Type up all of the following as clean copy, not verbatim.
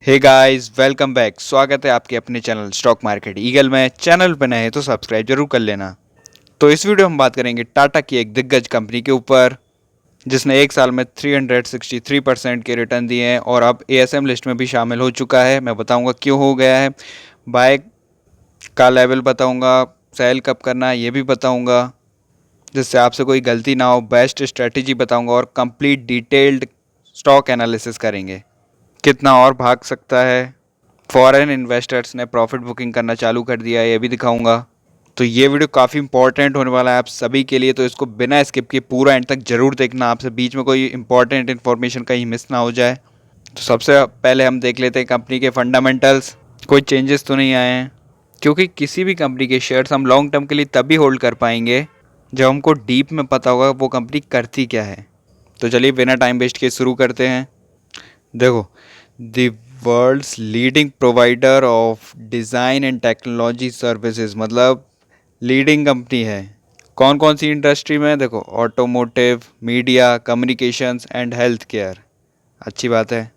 Hey guys, welcome back. स्वागत है आपके अपने चैनल स्टॉक मार्केट ईगल में। चैनल पर नए हैं तो सब्सक्राइब जरूर कर लेना। तो इस वीडियो में हम बात करेंगे टाटा की एक दिग्गज कंपनी के ऊपर जिसने एक साल में 363% के रिटर्न दिए हैं और अब एएसएम लिस्ट में भी शामिल हो चुका है। मैं बताऊंगा क्यों हो गया है, बाय का लेवल बताऊंगा, सेल कब करना है ये भी बताऊंगा, जिससे आपसे कोई गलती ना हो। बेस्ट स्ट्रेटेजी बताऊंगा और कंप्लीट डिटेल्ड स्टॉक एनालिसिस करेंगे। कितना और भाग सकता है, फॉरेन इन्वेस्टर्स ने प्रॉफिट बुकिंग करना चालू कर दिया है, ये भी दिखाऊंगा। तो ये वीडियो काफ़ी इंपॉर्टेंट होने वाला है आप सभी के लिए, तो इसको बिना स्किप किए पूरा एंड तक जरूर देखना। आपसे बीच में कोई इंपॉर्टेंट इन्फॉर्मेशन कहीं मिस ना हो जाए। तो सबसे पहले हम देख लेते हैं कंपनी के फंडामेंटल्स। कोई चेंजेस तो नहीं आए हैं, क्योंकि किसी भी कंपनी के शेयर्स हम लॉन्ग टर्म के लिए तभी होल्ड कर पाएंगे जब हमको डीप में पता होगा वो कंपनी करती क्या है। तो चलिए बिना टाइम वेस्ट किए शुरू करते हैं। देखो, the world's leading provider of design and technology services, मतलब लीडिंग कंपनी है। कौन कौन सी इंडस्ट्री में? देखो, automotive, media, communications and health care. अच्छी बात है।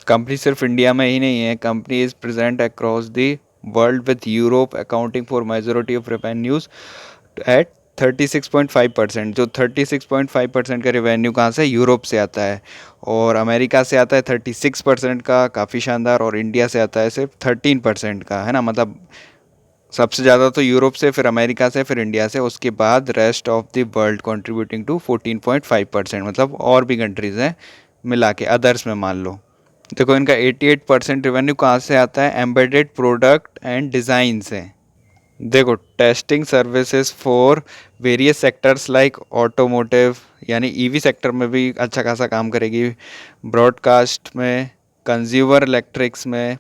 कंपनी सिर्फ इंडिया में ही नहीं है, company is present across the world with Europe accounting for majority of revenues at 36.5%। जो 36.5% का रेवेन्यू कहाँ से? यूरोप से आता है। और अमेरिका से आता है 36% का, काफ़ी शानदार। और इंडिया से आता है सिर्फ 13% का, है ना। मतलब सबसे ज़्यादा तो यूरोप से, फिर अमेरिका से, फिर इंडिया से, उसके बाद rest of the world contributing to 14.5%। मतलब और भी कंट्रीज़ हैं मिला के, अदर्स में मान लो। देखो, इनका 88% रेवेन्यू कहाँ से आता है? एम्बेडेड प्रोडक्ट एंड डिज़ाइन से। देखो, testing services for various sectors like automotive, यानी ईवी सेक्टर में भी अच्छा खासा काम करेगी, ब्रॉडकास्ट में, कंज्यूमर इलेक्ट्रिक्स में,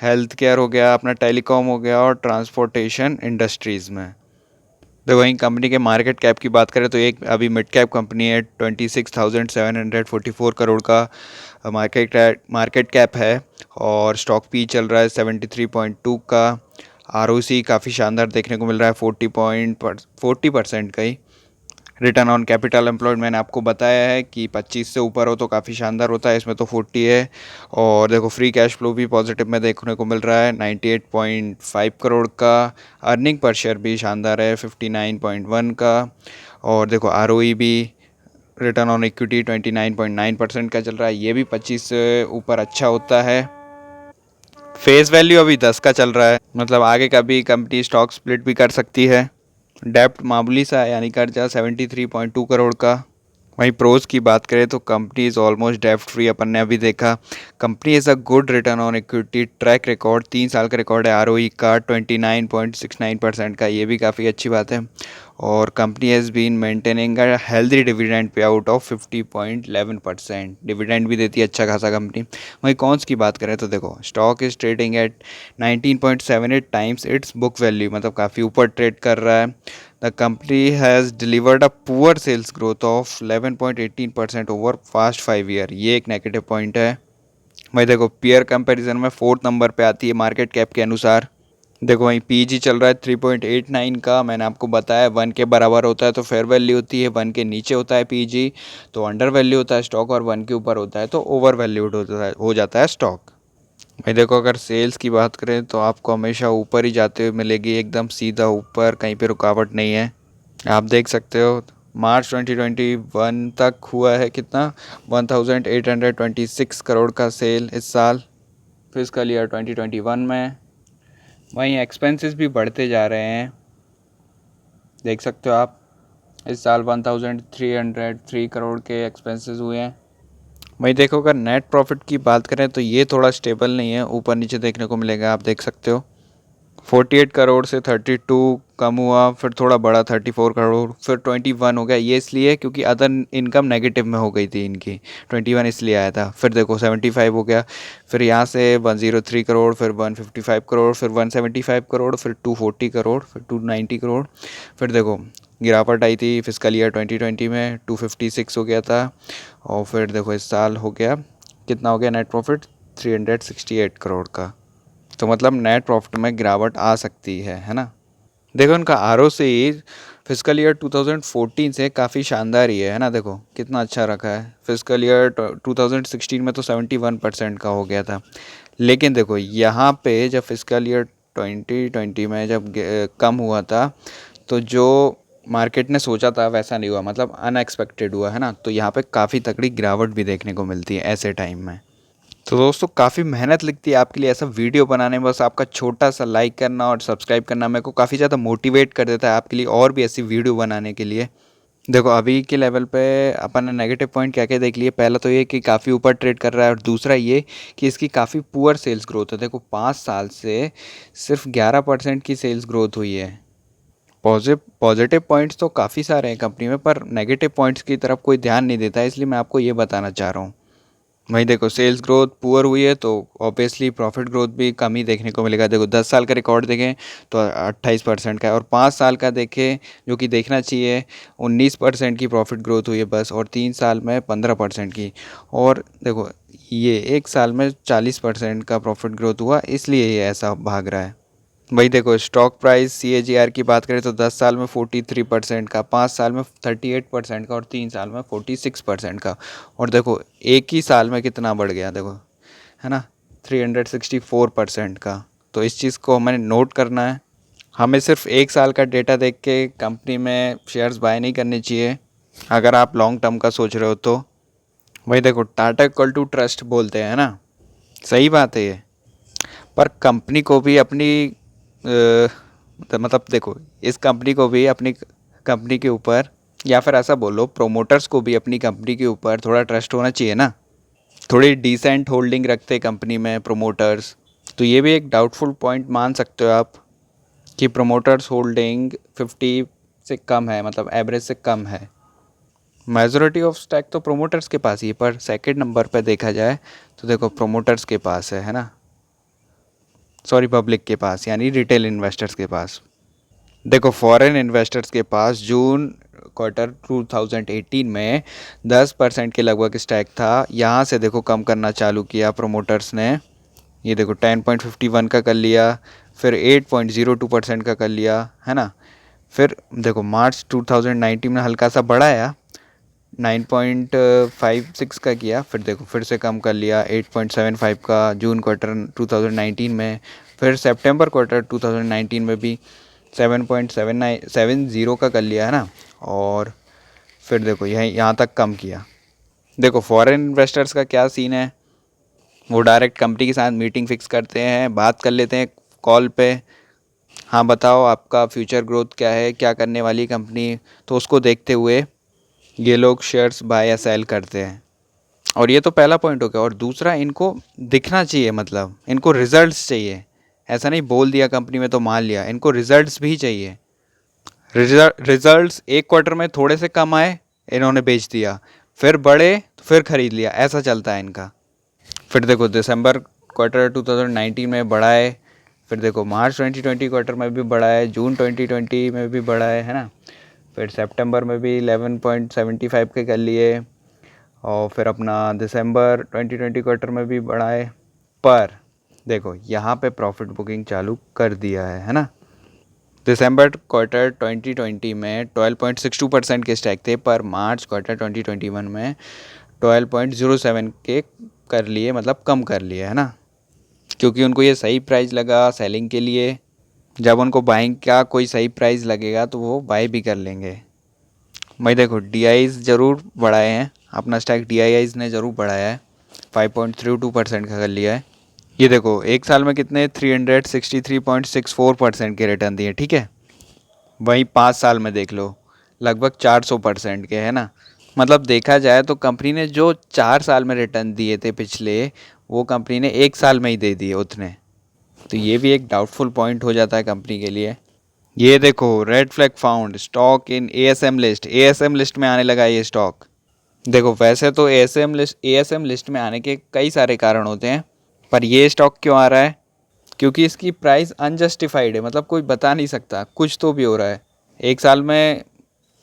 हेल्थ केयर हो गया, अपना टेलीकॉम हो गया, और ट्रांसपोर्टेशन इंडस्ट्रीज़ में। तो वहीं कंपनी के मार्केट कैप की बात करें तो एक अभी मिड कैप कंपनी है, 26,744 करोड़ का मार्केट कैप है। और स्टॉक पी चल रहा है 73.2 का। आरओसी काफ़ी शानदार देखने को मिल रहा है, 40% का ही। रिटर्न ऑन कैपिटल एम्प्लॉयड मैंने आपको बताया है कि 25 से ऊपर हो तो काफ़ी शानदार होता है, इसमें तो 40 है। और देखो, फ्री कैश फ्लो भी पॉजिटिव में देखने को मिल रहा है, 98.5 करोड़ का। अर्निंग पर शेयर भी शानदार है, 59.1 का। और देखो, आरओई भी, रिटर्न ऑन इक्विटी 29.9% का चल रहा है, ये भी 25 से ऊपर अच्छा होता है। फेस वैल्यू अभी 10 का चल रहा है, मतलब आगे कभी कंपनी स्टॉक स्प्लिट भी कर सकती है। डेप्ट मामूली सा है, यानी कर्जा 73.2 करोड़ का। वहीं प्रोज की बात करें तो कंपनी इज़ ऑलमोस्ट डेप्ट फ्री, अपन ने अभी देखा। Company is a good return on equity, track record 3 साल का रिकॉर्ड है आरओई का 29.69% का, ये भी काफ़ी अच्छी बात है। और company has been maintaining a healthy dividend payout of 50.11%। Dividend भी देती है अच्छा खासा कंपनी। वहीं कॉन्स की बात करें तो देखो, stock is trading at 19.78 times it's book value, मतलब काफ़ी ऊपर ट्रेड कर रहा है। The company has delivered a poor sales growth of 11.18% over past 5 year, ये एक नेगेटिव पॉइंट है। भाई देखो, पीयर कंपैरिजन में फोर्थ नंबर पे आती है मार्केट कैप के अनुसार। देखो, वहीं पीजी चल रहा है 3.89 का। मैंने आपको बताया 1 के बराबर होता है तो फेयर वैल्यू होती है, 1 के नीचे होता है पीजी तो अंडर वैल्यू होता है स्टॉक, और 1 के ऊपर होता है तो ओवर वैल्यूड हो जाता है स्टॉक। भाई देखो, अगर सेल्स की बात करें तो आपको हमेशा ऊपर ही जाते हुए मिलेगी, एकदम सीधा ऊपर, कहीं पे रुकावट नहीं है। आप देख सकते हो, मार्च 2021 तक हुआ है कितना? 1826 करोड़ का सेल इस साल, फिजिकल ईयर 2021 में। वहीं एक्सपेंसेस भी बढ़ते जा रहे हैं, देख सकते हो आप। इस साल 1303 करोड़ के एक्सपेंसेस हुए हैं। वहीं देखो, अगर नेट प्रॉफिट की बात करें तो ये थोड़ा स्टेबल नहीं है, ऊपर नीचे देखने को मिलेगा, आप देख सकते हो। 48 करोड़ से 32 कम हुआ, फिर थोड़ा बढ़ा 34 करोड़, फिर 21 हो गया। ये इसलिए क्योंकि अदर इनकम नेगेटिव में हो गई थी इनकी, 21 इसलिए आया था। फिर देखो 75 हो गया, फिर यहाँ से 103 करोड़, फिर 155 करोड़, फिर 175 करोड़, फिर 240 करोड़, फिर 290 करोड़। फिर देखो, गिरावट आई थी फिजिकल ईयर 2020 में, 256 हो गया था। और फिर देखो इस साल हो गया, कितना हो गया नेट प्रॉफिट? 368 करोड़ का। तो मतलब नेट प्रॉफिट में गिरावट आ सकती है ना। देखो, इनका आरओसी फिजिकल ईयर 2014 से काफ़ी शानदार ही है ना। देखो कितना अच्छा रखा है। फिजिकल ईयर 2016 में तो 71% का हो गया था, लेकिन देखो यहाँ पे जब फिस्कल ईयर 2020 में जब कम हुआ था, तो जो मार्केट ने सोचा था वैसा नहीं हुआ, मतलब अनएक्सपेक्टेड हुआ है ना। तो यहाँ पे काफ़ी तगड़ी गिरावट भी देखने को मिलती है ऐसे टाइम में। तो दोस्तों काफ़ी मेहनत लगती है आपके लिए ऐसा वीडियो बनाने में, बस आपका छोटा सा लाइक करना और सब्सक्राइब करना मेरे को काफ़ी ज़्यादा मोटिवेट कर देता है आपके लिए और भी ऐसी वीडियो बनाने के लिए। देखो अभी के लेवल पे अपन ने नेगेटिव पॉइंट क्या क्या देख लिए। पहला तो ये कि काफ़ी ऊपर ट्रेड कर रहा है, और दूसरा ये कि इसकी काफ़ी पुअर सेल्स ग्रोथ है। देखो 5 साल से सिर्फ 11% की सेल्स ग्रोथ हुई है। पॉजिटिव पॉइंट्स तो काफ़ी सारे हैं कंपनी में, पर नेगेटिव पॉइंट्स की तरफ कोई ध्यान नहीं देता है, इसलिए मैं आपको ये बताना चाह रहा हूँ। वही देखो सेल्स ग्रोथ पुअर हुई है, तो ऑब्वियसली प्रॉफिट ग्रोथ भी कम ही देखने को मिलेगा। देखो 10 साल का रिकॉर्ड देखें तो 28% का है, और 5 साल का देखें जो कि देखना चाहिए 19% की प्रॉफिट ग्रोथ हुई है बस, और 3 साल में 15% की। और देखो ये 1 साल में 40% का प्रॉफिट ग्रोथ हुआ, इसलिए ये ऐसा भाग रहा है। भाई देखो स्टॉक प्राइस CAGR की बात करें तो 10 साल में 43% का, 5 साल में 38% का, और 3 साल में 46% का। और देखो एक ही साल में कितना बढ़ गया देखो, है ना, 364% का। तो इस चीज़ को हमें नोट करना है। हमें सिर्फ 1 साल का डेटा देख के कंपनी में शेयर्स बाय नहीं करने चाहिए अगर आप लॉन्ग टर्म का सोच रहे हो तो। भाई देखो टाटा इक्वल टू ट्रस्ट बोलते हैं ना, सही बात है ये। पर कंपनी को भी अपनी मतलब देखो इस कंपनी को भी अपनी कंपनी के ऊपर, या फिर ऐसा बोलो प्रोमोटर्स को भी अपनी कंपनी के ऊपर थोड़ा ट्रस्ट होना चाहिए ना। थोड़ी डिसेंट होल्डिंग रखते कंपनी में प्रोमोटर्स। तो ये भी एक डाउटफुल पॉइंट मान सकते हो आप कि प्रोमोटर्स होल्डिंग 50 से कम है, मतलब एवरेज से कम है। मेजॉरिटी ऑफ स्टैक तो प्रोमोटर्स के पास ही है, पर सेकंड नंबर पर देखा जाए तो देखो प्रोमोटर्स के पास है ना, सॉरी पब्लिक के पास यानी रिटेल इन्वेस्टर्स के पास। देखो फॉरेन इन्वेस्टर्स के पास जून क्वार्टर 2018 में 10% के लगभग स्टैक था। यहाँ से देखो कम करना चालू किया प्रोमोटर्स ने, ये देखो 10.51 का कर लिया, फिर 8.02% का कर लिया, है ना। फिर देखो मार्च 2019 में हल्का सा बढ़ाया, 9.56 का किया, फिर देखो फिर से कम कर लिया 8.75 का जून क्वार्टर 2019 में। फिर सितंबर क्वार्टर 2019 में भी 7.70 का कर लिया, है ना। और फिर देखो यहाँ तक कम किया। देखो फॉरेन इन्वेस्टर्स का क्या सीन है, वो डायरेक्ट कंपनी के साथ मीटिंग फिक्स करते हैं, बात कर लेते हैं कॉल पे। हाँ बताओ आपका फ्यूचर ग्रोथ क्या है, क्या करने वाली कंपनी, तो उसको देखते हुए ये लोग शेयर्स बाय या सेल करते हैं। और ये तो पहला पॉइंट हो गया। और दूसरा इनको दिखना चाहिए, मतलब इनको रिजल्ट्स चाहिए। ऐसा नहीं बोल दिया कंपनी में तो मान लिया, इनको रिजल्ट्स भी चाहिए। रिजल्ट्स एक क्वार्टर में थोड़े से कम आए, इन्होंने बेच दिया, फिर बढ़े तो फिर खरीद लिया, ऐसा चलता है इनका। फिर देखो दिसंबर क्वार्टर 2019 में बढ़ा है, फिर देखो मार्च 2020 क्वार्टर में भी बढ़ा है, जून 2020 में भी बढ़ा है ना। फिर सितंबर में भी 11.75 के कर लिए, और फिर अपना दिसंबर 2020 क्वार्टर में भी बढ़ा है। पर देखो यहाँ पे प्रॉफिट बुकिंग चालू कर दिया है ना। दिसंबर क्वार्टर 2020 में 12.62% के स्टैक थे, पर मार्च क्वार्टर 2021 में 12.07 के कर लिए, मतलब कम कर लिए, है ना। क्योंकि उनको ये सही प्राइस लगा सेलिंग के लिए। जब उनको बाइंग का कोई सही प्राइस लगेगा तो वो बाय भी कर लेंगे। भाई देखो DIs ज़रूर बढ़ाए हैं, अपना स्टैक DIs ने ज़रूर बढ़ाया है, 5.32% का कर लिया है। ये देखो एक साल में कितने 363.64% के रिटर्न दिए, ठीक है। वहीं 5 साल में देख लो लगभग 400% के, है ना। मतलब देखा जाए तो कंपनी ने जो 4 साल में रिटर्न दिए थे पिछले, वो कंपनी ने 1 साल में ही दे दिए उतने। तो ये भी एक डाउटफुल पॉइंट हो जाता है कंपनी के लिए। ये देखो red flag found stock in ASM list में आने लगा ये स्टॉक। देखो वैसे तो ASM लिस्ट में आने के कई सारे कारण होते हैं, पर ये स्टॉक क्यों आ रहा है, क्योंकि इसकी प्राइस अनजस्टिफाइड है, मतलब कोई बता नहीं सकता, कुछ तो भी हो रहा है। एक साल में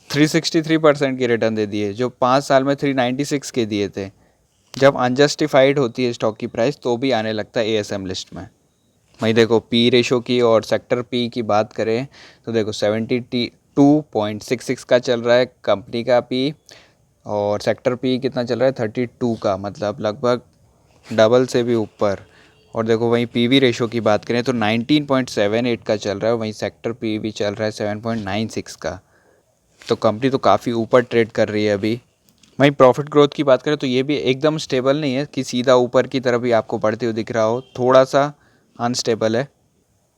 363% की रिटर्न दे दिए, जो 5 साल में 396 के दिए थे। जब अनजस्टिफाइड होती है स्टॉक की प्राइस तो भी आने लगता है ASM लिस्ट में। वहीं देखो पी रेशो की और सेक्टर पी की बात करें तो देखो 72.66 का चल रहा है कंपनी का पी, और सेक्टर पी कितना चल रहा है 32 का, मतलब लगभग डबल से भी ऊपर। और देखो वहीं पीवी रेशो की बात करें तो 19.78 का चल रहा है, वहीं सेक्टर पीवी चल रहा है 7.96 का। तो कंपनी तो काफ़ी ऊपर ट्रेड कर रही है अभी। वहीं प्रॉफिट ग्रोथ की बात करें तो ये भी एकदम स्टेबल नहीं है कि सीधा ऊपर की तरफ ही आपको बढ़ते हुए दिख रहा हो, थोड़ा सा अनस्टेबल है।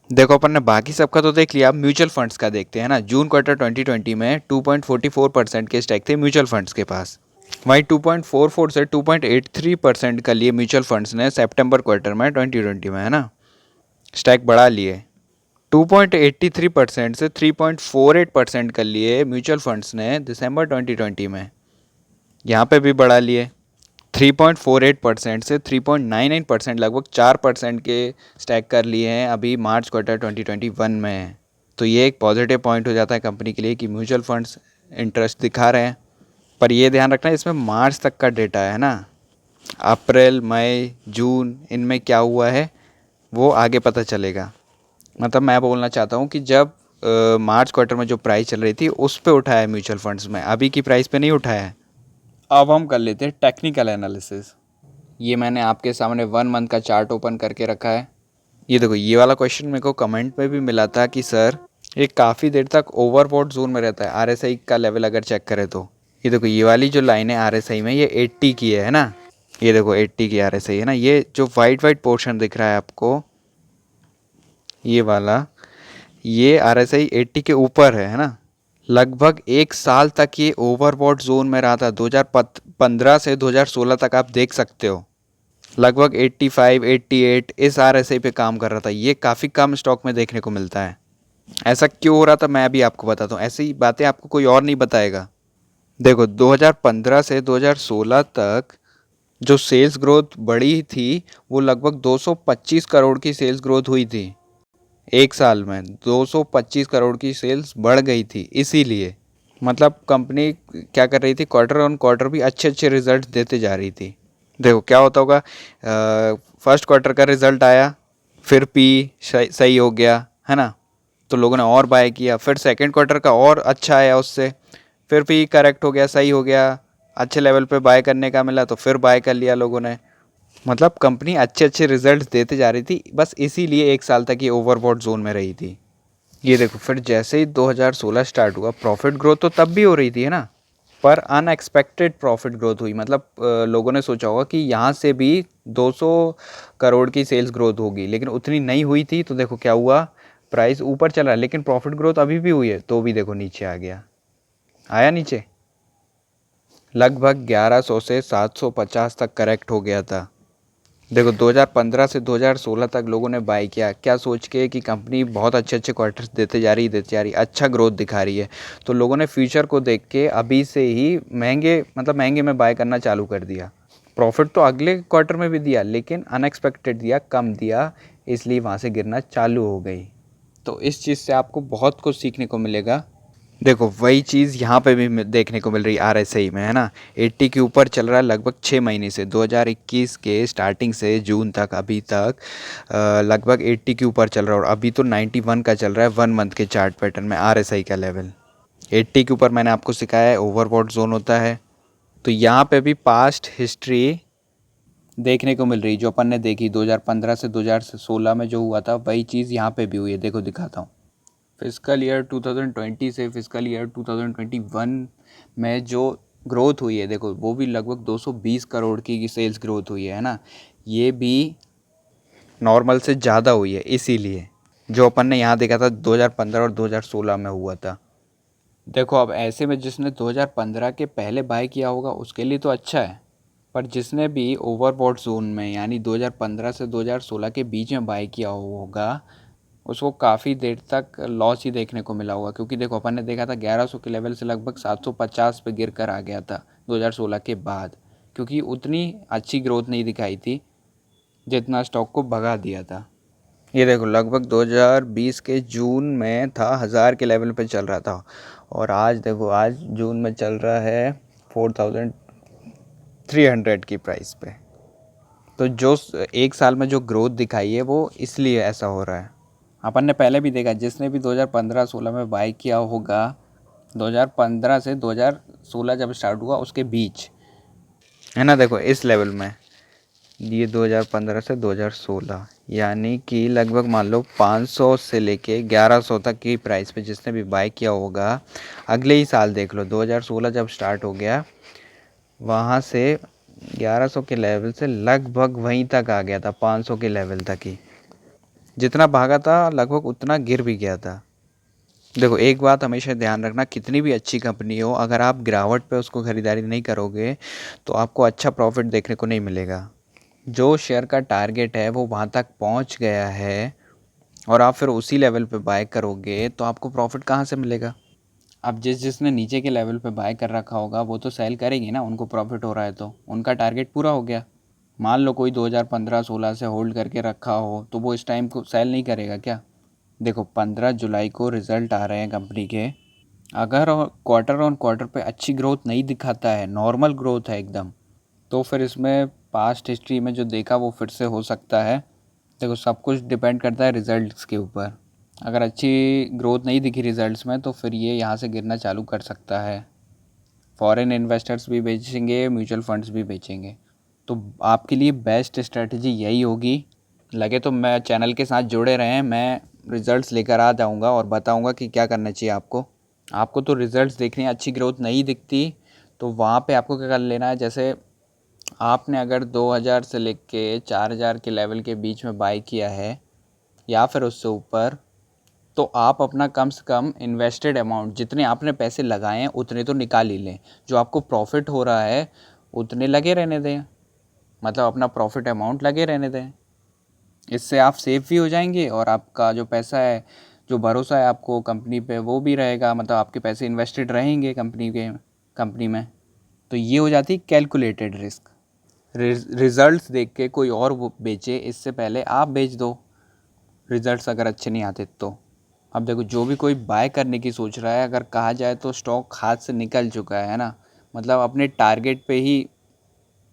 देखो अपन ने बाकी सबका तो देख लिया, अब म्यूचुअल फंड्स का देखते हैं ना। जून क्वार्टर 2020 में 2.44% के स्टैक थे म्यूचुअल फंड्स के पास। वहीं 2.44 से 2.83% का लिए म्यूचुअल फंड्स ने सितंबर क्वार्टर में 2020 में, है ना, स्टैक बढ़ा लिए। 2.83% से 3.48% कर लिए म्यूचुअल फंड्स ने दिसंबर 2020 में, यहाँ पे भी बढ़ा लिए। 3.48% से 3.99% लगभग 4% के स्टैक कर लिए हैं अभी मार्च क्वार्टर 2021 में। तो ये एक पॉजिटिव पॉइंट हो जाता है कंपनी के लिए कि म्यूचुअल फंड्स इंटरेस्ट दिखा रहे हैं। पर ये ध्यान रखना इसमें मार्च तक का डेटा है ना, अप्रैल मई जून इनमें क्या हुआ है वो आगे पता चलेगा। मतलब मैं बोलना चाहता हूँ कि जब मार्च क्वार्टर में जो प्राइस चल रही थी उस पे उठाया है म्यूचुअल फंड्स में, अभी की प्राइस पे नहीं उठाया है। अब हम कर लेते हैं टेक्निकल एनालिसिस। ये मैंने आपके सामने 1 मंथ का चार्ट ओपन करके रखा है। ये देखो, ये वाला क्वेश्चन मेरे को कमेंट में भी मिला था कि सर ये काफ़ी देर तक ओवरबॉट जोन में रहता है, आरएसआई का लेवल अगर चेक करें तो। ये देखो, ये वाली जो लाइन है आरएसआई में ये 80 की है ना। ये देखो 80 की आरएसआई है ना। ये जो वाइट वाइट पोर्शन दिख रहा है आपको, ये वाला, ये आरएसआई 80 के ऊपर है ना। लगभग 1 साल तक ये ओवरबॉट जोन में रहा था, 2015 से 2016 तक आप देख सकते हो। लगभग 85 88 इस आरएसआई पे काम कर रहा था। ये काफ़ी कम स्टॉक में देखने को मिलता है। ऐसा क्यों हो रहा था मैं अभी आपको बताता हूँ, ऐसी बातें आपको कोई और नहीं बताएगा। देखो 2015 से 2016 तक जो सेल्स ग्रोथ बढ़ी थी वो लगभग 225 करोड़ की सेल्स ग्रोथ हुई थी। 1 साल में 225 करोड़ की सेल्स बढ़ गई थी। इसीलिए मतलब कंपनी क्या कर रही थी, क्वार्टर ऑन क्वार्टर भी अच्छे अच्छे रिजल्ट देते जा रही थी। देखो क्या होता होगा, फर्स्ट क्वार्टर का रिजल्ट आया, फिर पी सही हो गया, है ना, तो लोगों ने और बाय किया। फिर सेकंड क्वार्टर का और अच्छा आया उससे, फिर पी करेक्ट हो गया, सही हो गया, अच्छे लेवल पे बाय करने का मिला तो फिर बाय कर लिया लोगों ने। मतलब कंपनी अच्छे अच्छे रिजल्ट देते जा रही थी, बस इसीलिए 1 साल तक ये ओवरबॉट जोन में रही थी। ये देखो, फिर जैसे ही 2016 स्टार्ट हुआ प्रॉफिट ग्रोथ तो तब भी हो रही थी, है ना, पर अनएक्सपेक्टेड प्रॉफिट ग्रोथ हुई। मतलब लोगों ने सोचा होगा कि यहाँ से भी 200 करोड़ की सेल्स ग्रोथ होगी, लेकिन उतनी नहीं हुई थी। तो देखो क्या हुआ, प्राइस ऊपर चला लेकिन प्रॉफिट ग्रोथ अभी भी हुई है तो भी देखो नीचे आ गया, आया नीचे। लगभग 1100 से 750 तक करेक्ट हो गया था। देखो 2015 से 2016 तक लोगों ने बाय किया, क्या सोच के कि कंपनी बहुत अच्छे अच्छे क्वार्टर्स देते जा रही, अच्छा ग्रोथ दिखा रही है। तो लोगों ने फ्यूचर को देख के अभी से ही महंगे में बाय करना चालू कर दिया। प्रॉफिट तो अगले क्वार्टर में भी दिया लेकिन अनएक्सपेक्टेड दिया, कम दिया, इसलिए वहाँ से गिरना चालू हो गई। तो इस चीज़ से आपको बहुत कुछ सीखने को मिलेगा। देखो वही चीज़ यहाँ पे भी देखने को मिल रही है आरएसआई में, है ना। 80 के ऊपर चल रहा है लगभग 6 महीने से, 2021 के स्टार्टिंग से जून तक अभी तक लगभग 80 के ऊपर चल रहा है। और अभी तो 91 का चल रहा है 1 मंथ के चार्ट पैटर्न में आरएसआई का लेवल। 80 के ऊपर मैंने आपको सिखाया है ओवरबॉट जोन होता है। तो यहाँ पे भी पास्ट हिस्ट्री देखने को मिल रही, जो अपन ने देखी 2015 से 2016 में जो हुआ था वही चीज़ यहाँ पे भी हुई है। देखो दिखाता हूँ, फिस्कल ईयर 2020 से फिस्कल ईयर 2021 में जो ग्रोथ हुई है देखो, वो भी लगभग 220 करोड़ की सेल्स ग्रोथ हुई है ना। ये भी नॉर्मल से ज़्यादा हुई है, इसीलिए जो अपन ने यहाँ देखा था 2015 और 2016 में हुआ था। देखो अब ऐसे में जिसने 2015 के पहले बाय किया होगा उसके लिए तो अच्छा है, पर जिसने भी ओवरबॉट जोन में यानी 2015 से 2016 के बीच में बाय किया होगा उसको काफ़ी देर तक लॉस ही देखने को मिला होगा। क्योंकि देखो अपन ने देखा था 1100 के लेवल से लगभग 750 पे गिर कर आ गया था 2016 के बाद, क्योंकि उतनी अच्छी ग्रोथ नहीं दिखाई थी जितना स्टॉक को भगा दिया था। ये देखो लगभग 2020 के जून में था 1000 के लेवल पे चल रहा था, और आज देखो आज जून में चल रहा है 4300 की प्राइस पे। तो जो 1 साल में जो ग्रोथ दिखाई है वो इसलिए ऐसा हो रहा है। अपन ने पहले भी देखा, जिसने भी 2015-16 में बाई किया होगा, 2015 से 2016 जब स्टार्ट हुआ उसके बीच, है ना, देखो इस लेवल में ये 2015 से 2016, यानी कि लगभग मान लो 500 से लेके 1100 तक की प्राइस पे जिसने भी बाय किया होगा, अगले ही साल देख लो 2016 जब स्टार्ट हो गया, वहाँ से 1100 के लेवल से लगभग वहीं तक आ गया था, 500 के लेवल तक ही। जितना भागा था लगभग उतना गिर भी गया था। देखो एक बात हमेशा ध्यान रखना, कितनी भी अच्छी कंपनी हो, अगर आप गिरावट पे उसको ख़रीदारी नहीं करोगे तो आपको अच्छा प्रॉफिट देखने को नहीं मिलेगा। जो शेयर का टारगेट है वो वहाँ तक पहुँच गया है और आप फिर उसी लेवल पे बाय करोगे तो आपको प्रॉफिट कहाँ से मिलेगा। अब जिसने नीचे के लेवल पे बाय कर रखा होगा वो तो सेल करेंगे ना, उनको प्रॉफिट हो रहा है तो उनका टारगेट पूरा हो गया। मान लो कोई 2015-16 से होल्ड करके रखा हो तो वो इस टाइम को सेल नहीं करेगा क्या। देखो 15 जुलाई को रिज़ल्ट आ रहे हैं कंपनी के, अगर क्वार्टर ऑन क्वार्टर पे अच्छी ग्रोथ नहीं दिखाता है, नॉर्मल ग्रोथ है एकदम, तो फिर इसमें पास्ट हिस्ट्री में जो देखा वो फिर से हो सकता है। देखो सब कुछ डिपेंड करता है रिज़ल्ट्स के ऊपर। अगर अच्छी ग्रोथ नहीं दिखी रिज़ल्ट्स में तो फिर ये यहाँ से गिरना चालू कर सकता है। फॉरेन इन्वेस्टर्स भी बेचेंगे, म्यूचुअल फंड्स भी बेचेंगे। तो आपके लिए बेस्ट स्ट्रेटजी यही होगी। लगे तो मैं चैनल के साथ जुड़े रहें, मैं रिज़ल्ट्स लेकर आ जाऊँगा और बताऊँगा कि क्या करना चाहिए आपको। आपको तो रिज़ल्ट्स देखने, अच्छी ग्रोथ नहीं दिखती तो वहाँ पे आपको क्या कर लेना है, जैसे आपने अगर 2000 से लेके 4000 के लेवल के बीच में बाई किया है या फिर उससे ऊपर, तो आप अपना कम से कम इन्वेस्टेड अमाउंट, जितने आपने पैसे लगाए हैं उतने तो निकाल ही लें। जो आपको प्रॉफिट हो रहा है उतने लगे रहने दें, मतलब अपना प्रॉफिट अमाउंट लगे रहने दें। इससे आप सेफ भी हो जाएंगे और आपका जो पैसा है, जो भरोसा है आपको कंपनी पे, वो भी रहेगा, मतलब आपके पैसे इन्वेस्टेड रहेंगे कंपनी में। तो ये हो जाती है कैलकुलेटेड रिस्क। रिज़ल्ट्स देख के कोई और वो बेचे इससे पहले आप बेच दो, रिज़ल्ट्स अगर अच्छे नहीं आते तो। अब देखो जो भी कोई बाय करने की सोच रहा है, अगर कहा जाए तो स्टॉक हाथ से निकल चुका है ना, मतलब अपने टारगेट पे ही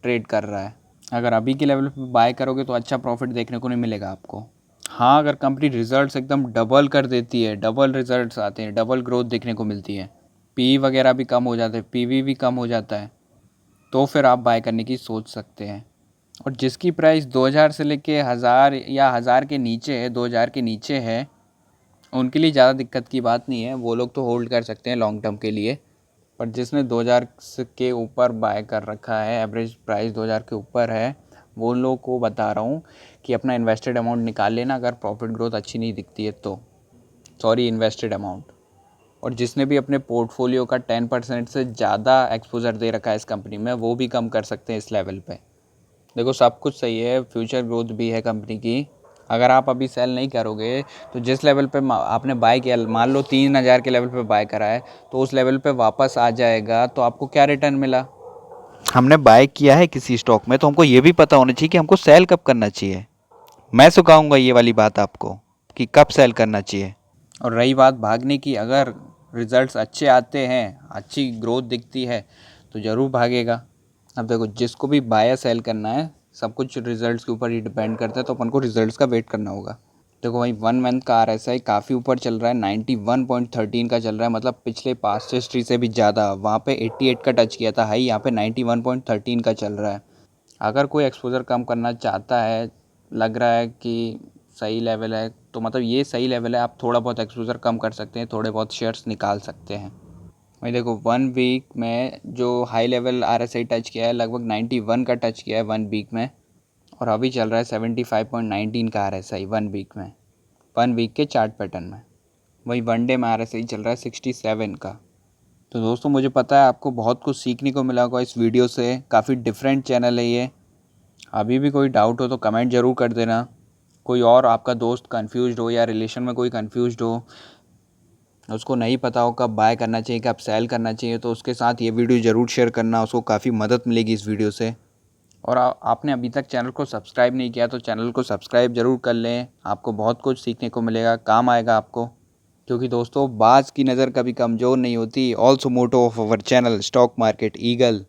ट्रेड कर रहा है। अगर अभी के लेवल पे बाय करोगे तो अच्छा प्रॉफिट देखने को नहीं मिलेगा आपको। हाँ, अगर कंपनी रिज़ल्ट्स एकदम डबल कर देती है, डबल रिज़ल्ट्स आते हैं, डबल ग्रोथ देखने को मिलती है, पी वगैरह भी कम हो जाते हैं, पीवी भी कम हो जाता है, तो फिर आप बाय करने की सोच सकते हैं। और जिसकी प्राइस 2000 से लेके 1000 या 1000 के नीचे है, 2000 के नीचे है, उनके लिए ज़्यादा दिक्कत की बात नहीं है, वो लोग तो होल्ड कर सकते हैं लॉन्ग टर्म के लिए। पर जिसने 2000 के ऊपर बाय कर रखा है, एवरेज प्राइस 2000 के ऊपर है, वो लोग को बता रहा हूँ कि अपना इन्वेस्टेड अमाउंट निकाल लेना अगर प्रॉफिट ग्रोथ अच्छी नहीं दिखती है तो। Sorry, invested amount. और जिसने भी अपने पोर्टफोलियो का 10% से ज़्यादा एक्सपोज़र दे रखा है इस कंपनी में, वो भी कम कर सकते हैं इस लेवल पे। देखो सब कुछ सही है, फ्यूचर ग्रोथ भी है कंपनी की। अगर आप अभी सेल नहीं करोगे तो जिस लेवल पे आपने बाय किया, मान लो 3000 के लेवल पे बाय करा है, तो उस लेवल पे वापस आ जाएगा तो आपको क्या रिटर्न मिला। हमने बाय किया है किसी स्टॉक में तो हमको ये भी पता होना चाहिए कि हमको सेल कब करना चाहिए। मैं सिखाऊंगा ये वाली बात आपको कि कब सेल करना चाहिए। और रही बात भागने की, अगर रिज़ल्ट्स अच्छे आते हैं, अच्छी ग्रोथ दिखती है तो ज़रूर भागेगा। अब देखो जिसको भी बाय या सेल करना है, सब कुछ रिज़ल्ट्स के ऊपर ही डिपेंड करता है, तो अपन को रिज़ल्ट्स का वेट करना होगा। देखो भाई 1 मंथ का RSI काफ़ी ऊपर चल रहा है, 91.13 का चल रहा है, मतलब पिछले पास्ट हिस्ट्री से भी ज़्यादा। वहाँ पे 88 का टच किया था हाई, यहाँ पे 91.13 का चल रहा है। अगर कोई एक्सपोज़र कम करना चाहता है, लग रहा है कि सही लेवल है, तो मतलब ये सही लेवल है, आप थोड़ा बहुत एक्सपोज़र कम कर सकते हैं, थोड़े बहुत शेयर्स निकाल सकते हैं। भाई देखो 1 वीक में जो हाई लेवल RSI टच किया है, लगभग 91 का टच किया है 1 वीक में, और अभी चल रहा है 75.19 का RSI 1 वीक में, 1 वीक के चार्ट पैटर्न में। वही वन डे में RSI चल रहा है 67 का। तो दोस्तों मुझे पता है आपको बहुत कुछ सीखने को मिला होगा इस वीडियो से, काफ़ी डिफरेंट चैनल है ये। अभी भी कोई डाउट हो तो कमेंट ज़रूर कर देना। कोई और आपका दोस्त कंफ्यूज्ड हो या रिलेशन में कोई कंफ्यूज्ड हो, उसको नहीं पता हो कब बाय करना चाहिए, कब सेल करना चाहिए, तो उसके साथ ये वीडियो ज़रूर शेयर करना, उसको काफ़ी मदद मिलेगी इस वीडियो से। और आपने अभी तक चैनल को सब्सक्राइब नहीं किया तो चैनल को सब्सक्राइब ज़रूर कर लें, आपको बहुत कुछ सीखने को मिलेगा, काम आएगा आपको। क्योंकि दोस्तों बाज की नज़र कभी कमज़ोर नहीं होती। Also motto of our channel stock market eagle.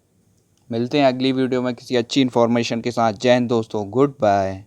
मिलते हैं अगली वीडियो में किसी अच्छी इन्फॉर्मेशन के साथ। जय हिंद दोस्तों, गुड बाय।